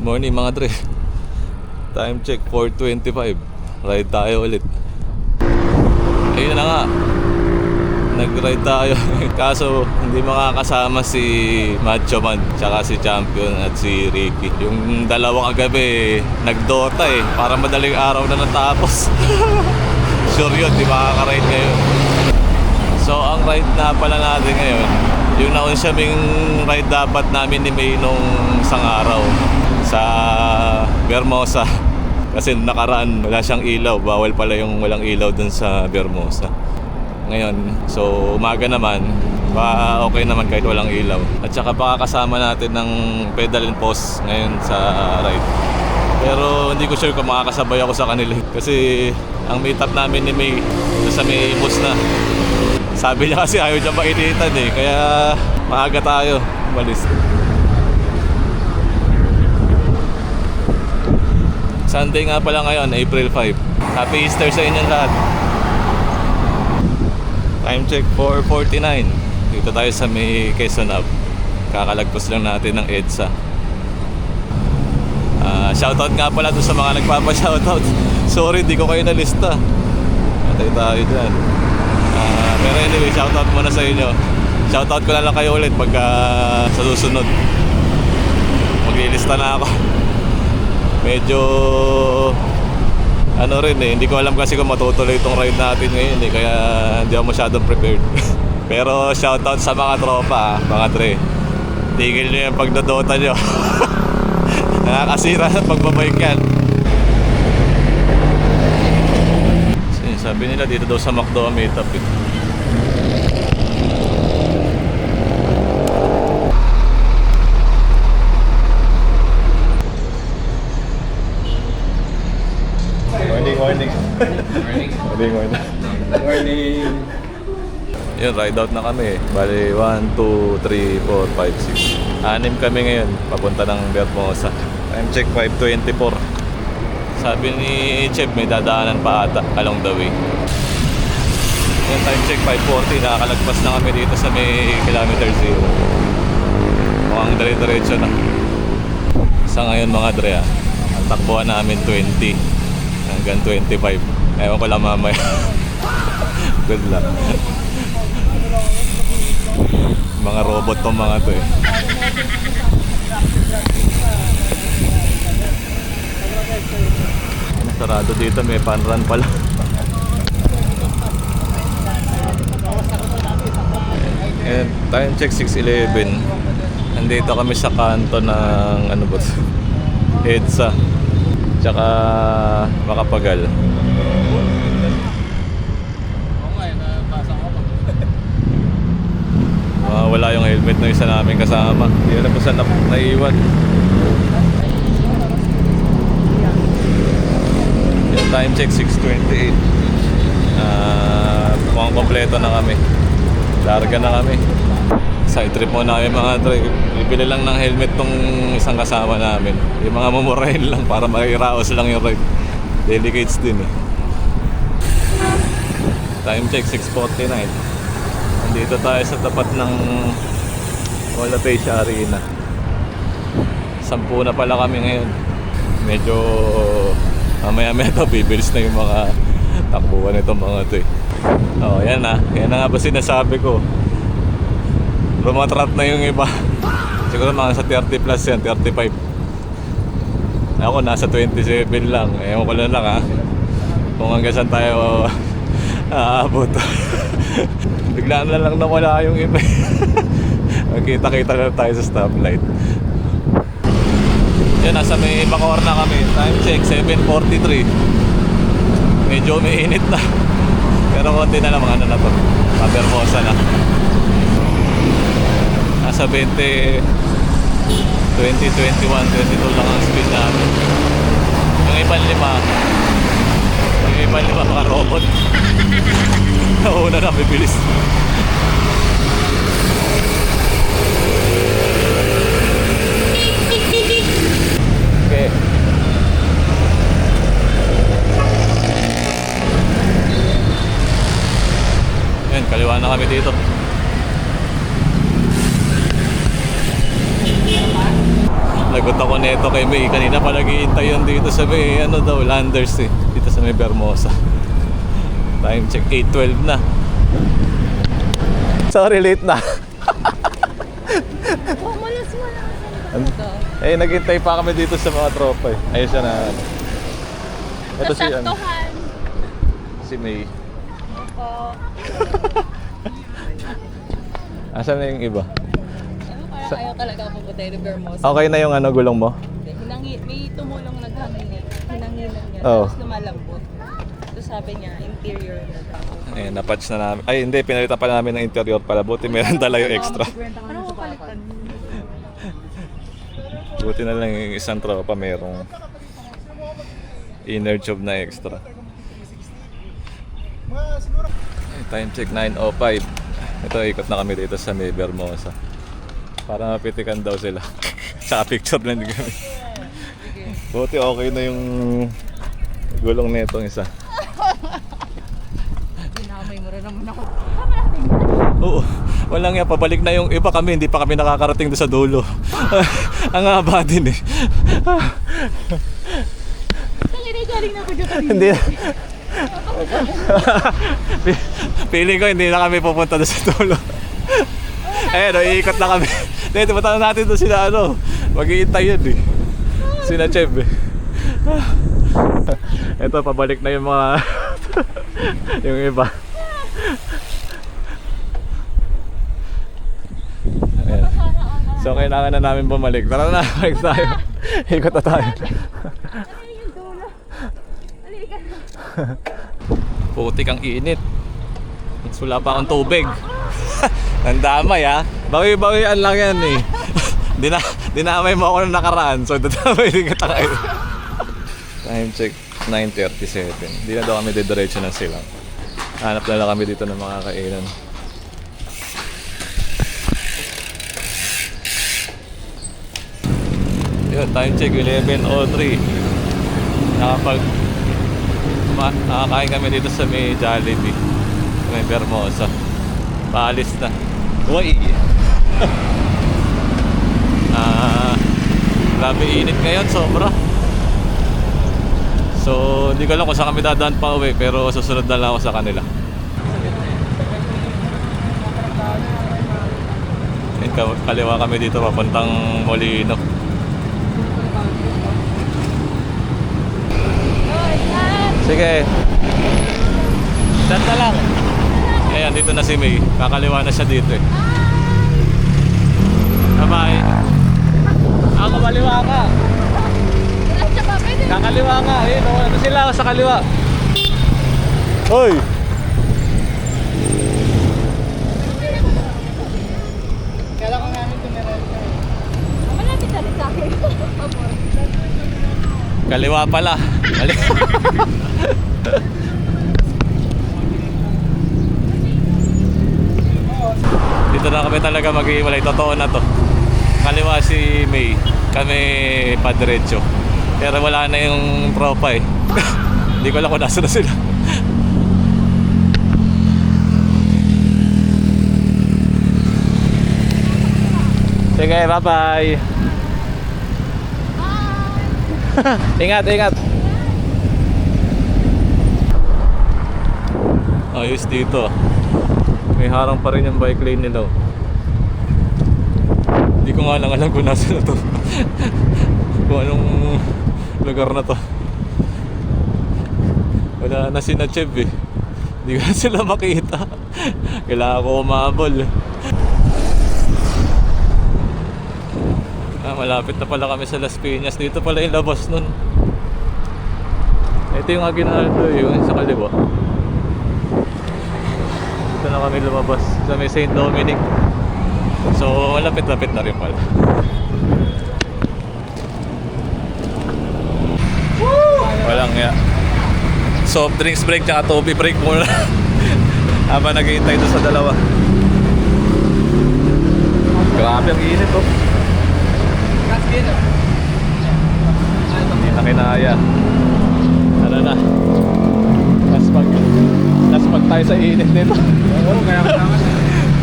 Morning mga dre. Time check 4:25. Ride tayo ulit. Ayun na nga, nag-ride tayo. Kaso hindi makakasama si Macho Man tsaka si Champion at si Ricky. Yung dalawa kagabi nag-Dota para madaling araw na natapos. Sure yun, di makaka-ride ngayon. So ang ride na pala natin ngayon, yung naunsyaming ride dapat namin ni May nung isang araw sa Vermosa. Kasi nakaraan wala siyang ilaw, bawal pala yung walang ilaw dun sa Vermosa. Ngayon, so umaga naman, okay naman kahit walang ilaw. At saka baka kasama natin ng pedal and pause ngayon sa ride. Pero hindi ko sure kung makakasabay ako sa kanila. Kasi ang meet up namin ni May sa may bus na. Sabi niya kasi ayaw niya mainitan kaya maaga tayo umalis. Sunday nga pala ngayon, April 5. Happy Easter sa inyong lahat. Time check 4:49. Dito tayo sa may Quezon Ave. Kakalagpos lang natin ng EDSA. Shoutout nga pala doon sa mga nagpapa-shoutout. Sorry, di ko kayo nalista. Matay tayo dyan. Pero anyway, shoutout muna sa inyo. Shoutout ko na lang kayo ulit pagka sa susunod. Maglilista na ako. Medyo ano rin hindi ko alam kasi kung matutuloy itong ride natin ngayon kaya hindi ako masyadong prepared. Pero shoutout sa mga tropa mga dre. Tigil nyo yung pagdodota nyo. Nakakasira sa pagbabike yan. Sabi nila dito daw sa McDo meet up Morning. Yun, ride out na kami. Bali 1, 2, 3, 4, 5, 6. 6 kami ngayon papunta ng Vermosa. Time check 5:24. Sabi ni Chef may dadaanan pa ata along the way. Yung time check 5:40, nakakalagpas na kami dito sa may kilometer 0. Mukhang dire-diretso na. Sa ngayon mga dre ang takbuhan namin 20 hanggang 25. Ewan ko lang mamaya. Good luck. Mga robot tong mga to Sarado dito, may panran pala. And time check 6:11. Nandito kami sa kanto ng ano ba? EDSA. Tsaka Makapagal. Wala yung helmet na isa namin kasama. Hindi na po saan naiwan. Yung time check 6:28. Mukhang kompleto na kami. Larga na kami. Side trip mo namin mga tre. Bibili lang ng helmet tong isang kasama namin. Yung mga mumurahin lang para makiraos lang yung ride. Delicates din Time check 6:49. Dito tayo sa tapat ng Olatecia Arena. 10 na pala kami ngayon. Medyo mamaya-maya bibilis na yung mga takbuhan nitong mga ito yan na. Yan na nga ba sinasabi ko. Rumatrat na yung iba. Siguro mga sa 30 plus yan, 35. Ako nasa 27 lang. Ewan ko lang kung hanggang saan tayo aabot. Biglaan na lang nawala yung iba. Magkita-kita na tayo sa stoplight. Yan, nasa may Bacoor na kami. Time check 7:43. Medyo umiinit na. Pero konti na lang mga na to. Vermosa na. Nasa 20, 21, 22 lang ang speed namin. Yung ibang lima mga robot. Nauna na, bibilis. Okay. Yan, kaliwa na kami dito. Ikot ako neto kay May. Kanina pa naghihintay yun dito sa May, ano daw, Landers eh. Dito sa May Bermosa. Time check, 8:12 na. Sorry, late na. Malas mo lang sa Eh, naghintay pa kami dito sa mga tropa eh. Ayos siya na. Ito si, ano, Nasaktuhan. si May. Opo. Asan na yung iba? Parang ayaw talaga ako pupunta ng Bermosa. Okay na yung ano, gulong mo? May tumulong naghangin. Hinanginan niya. Oo. Tapos lumalambot. So sabi niya, interior na daw. Eh, napatch na namin. Ay, hindi. Pinalitan pa namin ng interior pala. Buti meron talaga yung extra. Ano ko palitan? Buti na lang yung isang tropa merong inner tube na extra. Eh, time check, 9:05. Ito, ikot na kami dito sa May Bermosa. Para mapitikan daw sila. Tsaka picture lang din kami. Buti okay na yung gulong netong isa. Dinamay mo rin naman ako. Oo, walang nga, pabalik na yung iba kami, hindi pa kami nakakarating doon sa dulo. Ang haba din eh. Galing na ako dyan kanina. Hindi. Feeling ko hindi na kami pupunta doon sa dulo. Ayun, iikot na kami. Dito, punta na natin doon sila, ano, mag-iintay yun eh. Sina Chev eh. Ito, pabalik na yung mga yung iba. Ayan. So kailangan na namin bumalik. Tara na, balik tayo. Ikot na tayo. Putik ang init. Wala pa akong tubig. Nandamay ha. Bawi-bawian lang yan eh. Dinamay mo ako nung nakaraan. So dadamay din kita kayo. Time check, 9:37. Hindi na daw kami didiretso ng silang. Hanap na lang kami dito ng mga kainan. Yun, time check, 11:03. Nakakain kami dito sa may Jollibee, may Bermosa. Paalis na. Uy! Grabe init ngayon, sobra. So, hindi ko alam kung saan kami dadaan pa uwi, pero susunod na lang ako sa kanila. Kaliwa kami dito papuntang Molino. Sige. Chat na lang. Ayan, dito na si May. Kakaliwa na siya dito eh. Bye-bye. Ako, kaliwa ka. Kakaliwa ka. Ayun, ano sila sa kaliwa. Hoy! Kailangan namin tumiral ka. Malapit na rin sa akin. Kaliwa pala. Dito na kami talaga mag-iwalay. Totoo na to. Kaliwa si May. Kami pa-diretso. Pero wala na yung tropa eh. Hindi ko alam kung nasa na sila. Sige, bye-bye. Ingat, ingat. Ayos dito. May harang pa rin yung bike lane nila. Hindi ko nga lang alam kung nasa na to. Kung anong lugar na to. Wala na si Chev eh. Hindi ko na sila makita. Kailangan ko umabol. Malapit na pala kami sa Las Piñas. Dito pala yung labas nun. Ito yung Aguinaldo, yung sa kaliwa. Dito na kami lumabas sa may St. Dominic. So malapit-lapit na rin pala. Walang ya. Soft drinks break tsaka Toby break muna. Habang naghihintay doon sa dalawa. Grabe ang init oh. Hindi na kinaya. Ano na? Laspag tayo sa init nito. Oo, kaya kasama siya.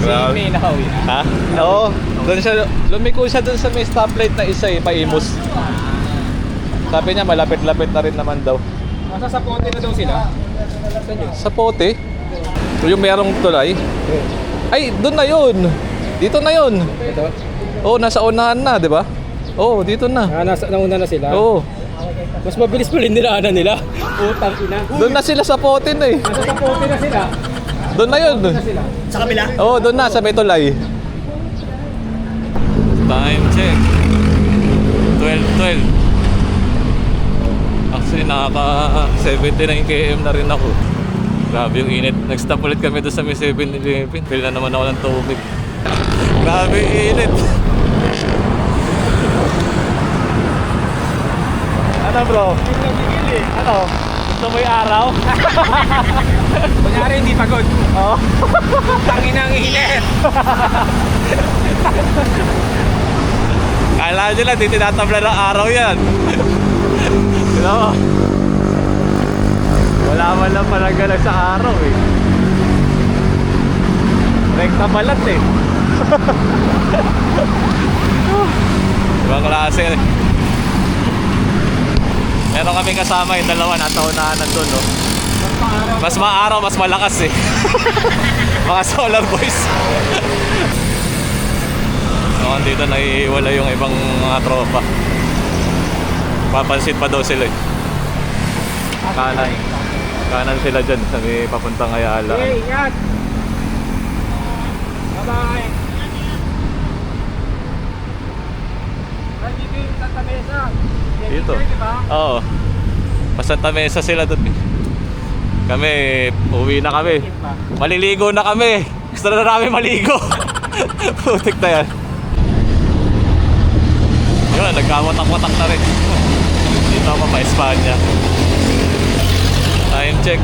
Grabe. May nakauwi na. Ha? Oo. Doon siya, lumiko siya doon sa may stoplight na isa eh, Paimus. Sabi niya malapit-lapit na rin naman daw. Nasa sa ponte na daw sila. Saan yun? Sa Pote? Yung merong tulay? Ay, doon na yun. Dito na yun. Ito? Oo, nasa unahan na, di ba? Oo, dito na. Nauna na sila. Oo. Mas mabilis pa rin nilaanan nila. Utang ina. Doon na sila sa Pote na eh. Nasa sa ponte na sila. Doon na yun. Na sila. Sa kabila? Oo, doon na sa may tulay. Time check. 12:12. Actually, nakaka 79 km na rin ako. Grabe yung init. Nag-stop ulit kami doon sa may 7-Eleven. Pili na naman ako ng tubig. Grabe yung init. Ano bro? Ano? Gusto mo yung araw? Kunyari hindi pagod. Oo. Tangin ang init. Kala nyo lang, di tinatabla ng araw yan. Sino mo? Wala man lang palagalag sa araw eh. Rekta balat eh. Ibang klase eh. Meron kaming kasama yung dalawa, nasa unahan nandun no. Mas maaraw, mas malakas eh. Mga solar boys. So, dito naiiwala yung ibang mga tropa. Papansin pa daw sila eh. Kanan. Kanan sila dyan sa may papuntang Ayala. Hey, ingat. Bye-bye. Dito yung Santa Mesa. Dito. Diba? Oo. Pasanta mesa sila doon eh. Kami, uwi na kami. Maliligo na kami. Gusto na namin maligo. Putik na yan. Yun, nagkawatak-watak na rin. Dito ako pa Espanya. Time check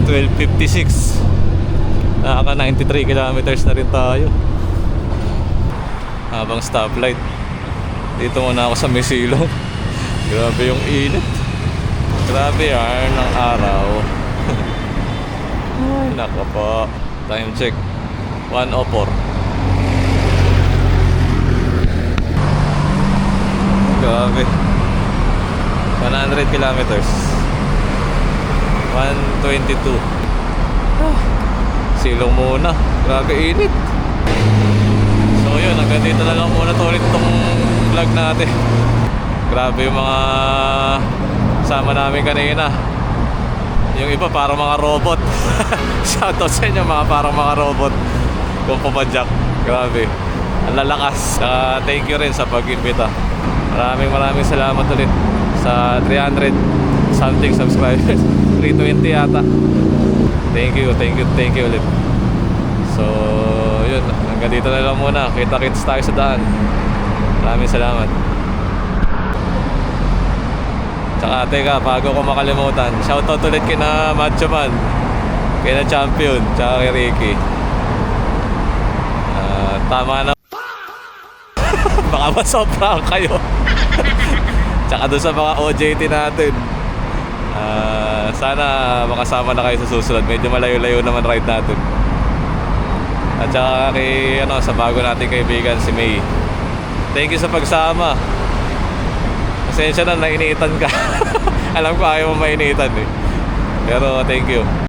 12:56. Nakaka 93 kilometers na rin tayo. Habang stoplight. Dito muna ako sa Misilong. Grabe yung init. Grabe yan ng araw. Ay, nako po. Time check 1:04. Grabe. 100 kilometers. 122. Silong muna. Grabe init. So yun, hanggang dito na lang muna to ulit itong vlog natin. Grabe yung mga sama namin kanina. Yung iba parang mga robot. Shoutout sa inyo mga parang mga robot. Kung pumadyak. Grabe. Ang lalakas. Thank you rin sa pag-imbita. Maraming salamat ulit sa 300 something subscribers. 320 yata. Thank you ulit. So, yun. Hanggang dito na lang muna. Kita-kits tayo sa daan. Maraming salamat. Tsaka teka, bago ko makalimutan, shoutout ulit kina Macho Man, kina Champion, tsaka kay Ricky. Tama na. Baka masobrang kayo. Tsaka doon sa mga OJT natin. Sana makasama na kayo sa susunod. Medyo malayo-layo naman ride natin. At saka kay, sa bago nating kaibigan si May. Thank you sa pagsama. Pasensya na, nainitan ka. Alam ko ayaw mo mainitan eh. Pero thank you.